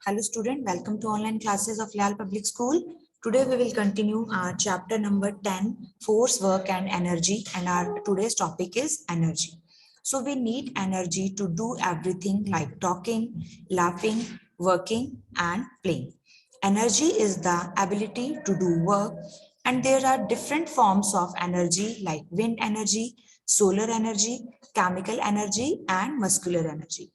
Hello student, welcome to online classes of Leal Public School. Today we will continue our chapter number 10, Force, Work and Energy, and our today's topic is energy. So we need energy to do everything like talking, laughing, working and playing. Energy is the ability to do work, and there are different forms of energy like wind energy, solar energy, chemical energy and muscular energy.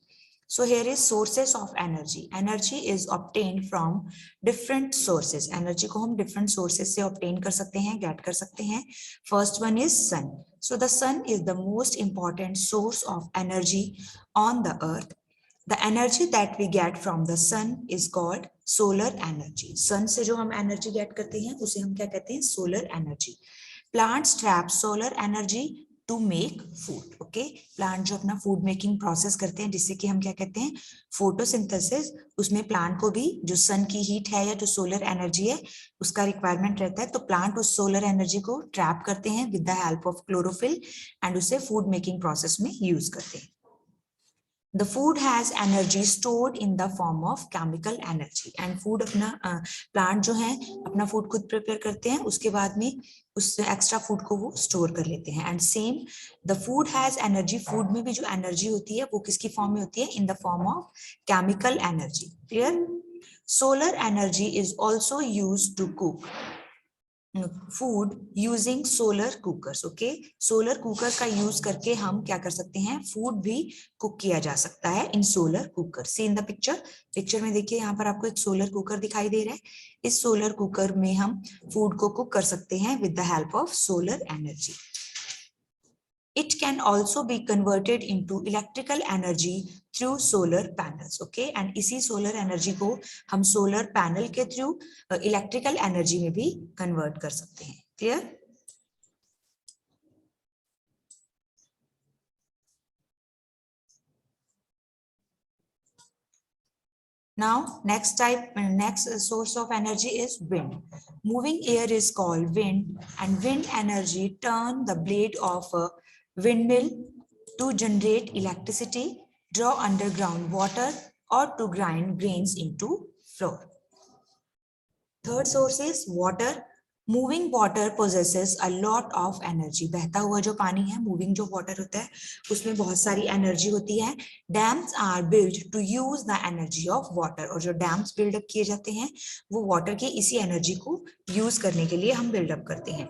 So here is sources of energy. Energy is obtained from different sources. Energy को हम different sources से obtain कर सकते हैं, get कर सकते हैं. First one is sun. So the sun is the most important source of energy on the earth. The energy that we get from the sun is called solar energy. Sun से जो हम energy get करते हैं, उसे हम क्या कहते हैं? Solar energy. Plants trap solar energy to make food. Okay, plant जो अपना फूड मेकिंग प्रोसेस करते हैं जिससे कि हम क्या कहते हैं फोटोसिंथेसिस, उसमें प्लांट को भी जो सन की हीट है या जो सोलर एनर्जी है उसका रिक्वायरमेंट रहता है, तो प्लांट उस सोलर एनर्जी को ट्रैप करते हैं with the help of chlorophyll and उसे फूड मेकिंग प्रोसेस में यूज करते हैं. The food has energy stored in the form of chemical energy. And food अपना प्लांट जो है अपना फूड खुद प्रिपेयर करते हैं, उसके बाद में उस एक्स्ट्रा फूड को वो स्टोर कर लेते हैं. And same the food has energy. Food में भी जो एनर्जी होती है वो किसकी फॉर्म में होती है? In the form of chemical energy. Clear? Solar energy is also used to cook food using solar cookers. Okay, solar cooker का यूज करके हम क्या कर सकते हैं? फूड भी कुक किया जा सकता है इन solar cooker. See in the picture में देखिए, यहाँ पर आपको एक सोलर कुकर दिखाई दे रहा है. इस सोलर कुकर में हम फूड को कुक कर सकते हैं with the help of solar energy. It can also be converted into electrical energy through solar panels. Okay, and इसी solar energy को हम solar panel के through electrical energy में भी convert कर सकते हैं. Clear? Now, next source of energy is wind. Moving air is called wind, and wind energy turn the blade of a windmill to generate electricity, draw underground water, or to grind grains into flour. Third source is water. Moving water possesses a lot of energy. बहता हुआ जो पानी है, moving जो water होता है, उसमें बहुत सारी energy होती है. Dams are built to use the energy of water. और जो dams build up किए जाते हैं, वो water की इसी energy को use करने के लिए हम build up करते हैं.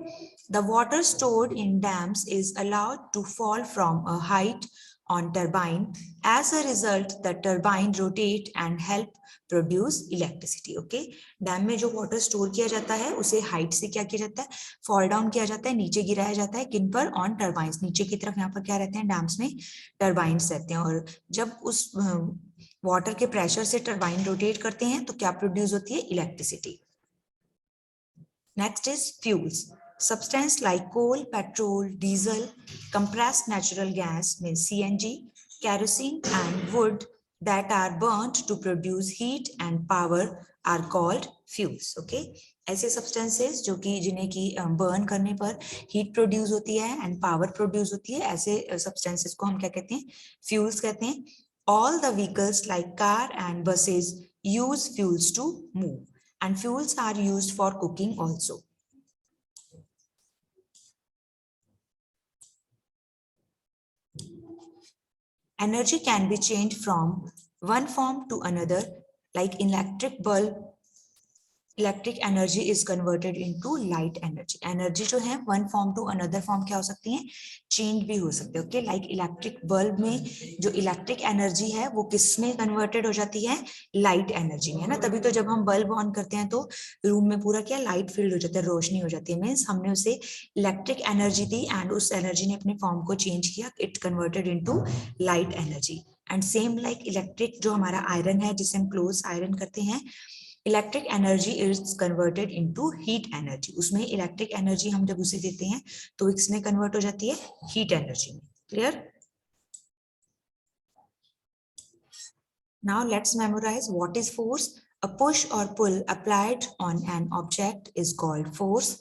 The water stored in dams is allowed to fall from a height on turbine. As a result, the turbine rotate and help produce electricity. Okay, dam में जो वाटर स्टोर किया जाता है उसे हाइट से क्या किया जाता है? फॉल डाउन किया जाता है, नीचे गिराया जाता है. किन पर? On turbines. नीचे की तरफ यहाँ पर क्या रहते हैं? डैम्स में टर्बाइंस रहते हैं. और जब उस वाटर के प्रेशर से टर्बाइन रोटेट करते हैं तो क्या प्रोड्यूस होती है? Electricity. Next is fuels. Substance like coal, petrol, diesel, compressed natural gas means CNG, kerosene and wood that are burnt to produce heat and power are called fuels. Okay, ऐसे substances जो कि जिन्हें की burn करने पर heat produce होती है and power produce होती है, ऐसे substances को हम क्या कहते हैं? Fuels कहते हैं. All the vehicles like car and buses use fuels to move, and fuels are used for cooking also. Energy can be changed from one form to another, like electric bulb. Electric energy is converted into light energy. Energy जो है one form to another form क्या हो सकती है? Change भी हो सकते हैं. Okay, like electric bulb में जो electric energy है वो किस में converted हो जाती है? Light energy में, है ना. तभी तो जब हम bulb on करते हैं तो room में पूरा क्या light filled हो जाता है, रोशनी हो जाती है. Means हमने उसे electric energy दी and उस energy ने अपने form को change किया, it converted into light energy. And same like electric जो हमारा iron है जिसे हम close iron करते हैं, electric energy is converted into heat energy. उसमें इलेक्ट्रिक एनर्जी हम जब उसे देते हैं तो इसमें कन्वर्ट हो जाती है हीट एनर्जी में. Clear? Now let's memorise what is force. A push और pull applied on an object is called force.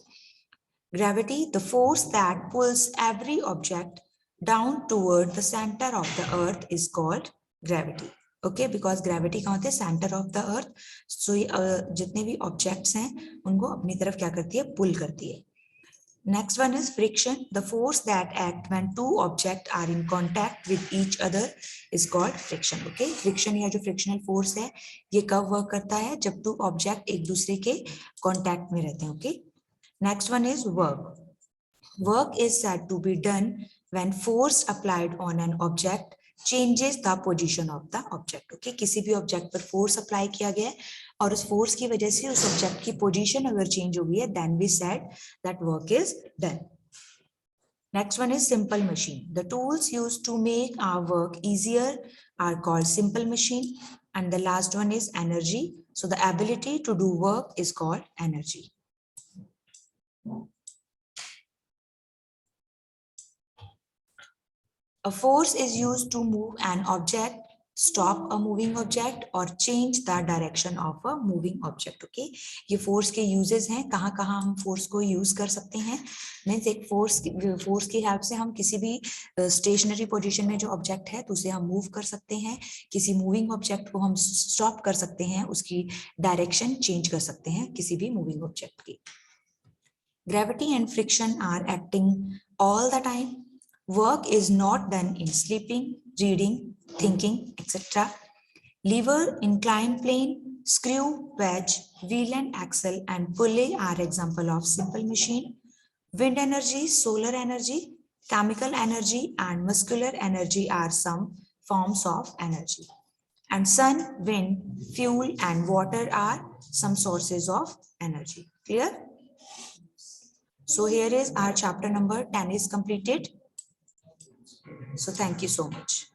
Gravity, the force that pulls every object down toward the center of the earth is called gravity. Okay, because gravity कहाँ होती है, centre of the earth. सो जितने भी objects हैं उनको अपनी तरफ क्या करती है, पुल करती है। Next one is friction. The force that act when two objects are in contact with each other is called friction. Okay, friction या जो frictional force है ये कब work करता है, जब दो object एक दूसरे के contact में रहते हैं. Okay. Next one is work. Work is said to be done when force applied on an object changes the position of the object. Okay, किसी भी object पर force apply किया गया है और उस force की वजह से उस object की position अगर change हो गई है, then we said that work is done. Next one is simple machine. The tools used to make our work easier are called simple machine. And the last one is energy. So the ability to do work is called energy. A force is used to move an object, stop a moving object or change the direction of a moving object. Okay, ये force के uses हैं, कहाँ कहाँ हम force को use कर सकते हैं. Means एक force की help से हम किसी भी stationary position में जो object है तो उसे हम move कर सकते हैं, किसी moving object को हम stop कर सकते हैं, उसकी direction change कर सकते हैं किसी भी moving object की. Gravity and friction are acting all the time. Work is not done in sleeping, reading, thinking, etc. Lever, inclined plane, screw, wedge, wheel and axle and pulley are example of simple machine. Wind energy, solar energy, chemical energy and muscular energy are some forms of energy. And sun, wind, fuel and water are some sources of energy. Clear? So here is our chapter number 10 is completed. So thank you so much.